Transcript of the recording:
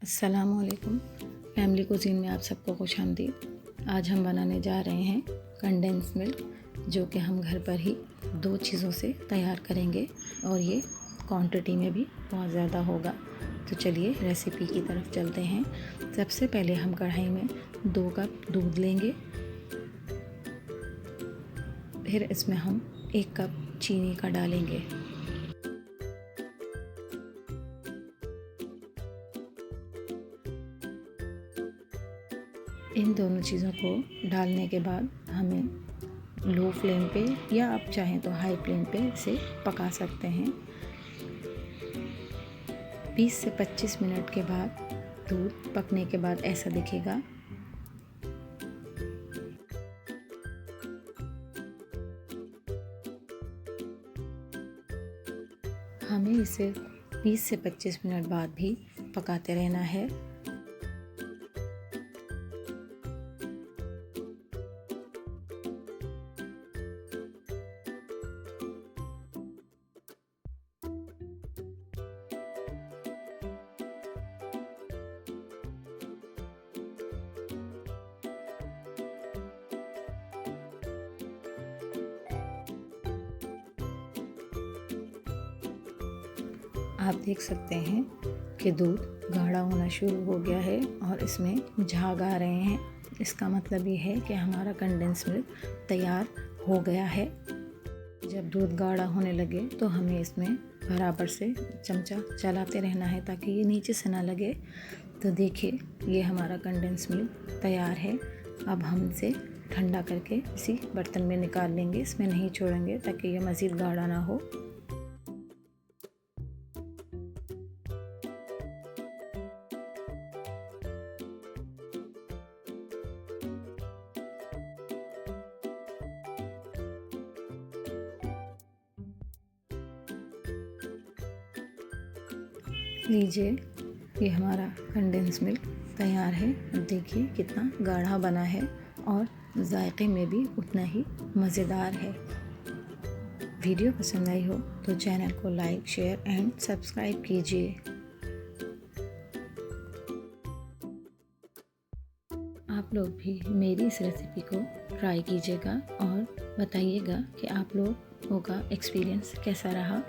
अस्सलामुअलैकुम। Family cuisine में आप सबको खुशामदीद। आज हम बनाने जा रहे हैं कंडेंस मिल्क, जो कि हम घर पर ही 2 चीज़ों से तैयार करेंगे और ये क्वांटिटी में भी बहुत ज़्यादा होगा। तो चलिए रेसिपी की तरफ चलते हैं। सबसे पहले हम कढ़ाई में 2 कप दूध लेंगे। फिर इसमें हम 1 कप चीनी का डालेंगे। इन दोनों चीज़ों को डालने के बाद हमें लो फ्लेम पे या आप चाहें तो हाई फ्लेम पे इसे पका सकते हैं। 20 से 25 मिनट के बाद दूध पकने के बाद ऐसा दिखेगा। हमें इसे 20 से 25 मिनट बाद भी पकाते रहना है। आप देख सकते हैं कि दूध गाढ़ा होना शुरू हो गया है और इसमें झाग आ रहे हैं। इसका मतलब ये है कि हमारा कंडेंस मिल्क तैयार हो गया है। जब दूध गाढ़ा होने लगे तो हमें इसमें बराबर से चमचा चलाते रहना है ताकि ये नीचे से ना लगे। तो देखिए ये हमारा कंडेंस मिल्क तैयार है। अब हम इसे ठंडा करके इसी बर्तन में निकाल लेंगे, इसमें नहीं छोड़ेंगे ताकि ये मज़ीद गाढ़ा ना हो। लीजिए ये हमारा कंडेंस मिल्क तैयार है। अब देखिए कितना गाढ़ा बना है और जायके में भी उतना ही मज़ेदार है। वीडियो पसंद आई हो तो चैनल को लाइक, शेयर एंड सब्सक्राइब कीजिए। आप लोग भी मेरी इस रेसिपी को ट्राई कीजिएगा और बताइएगा कि आप लोगों का एक्सपीरियंस कैसा रहा।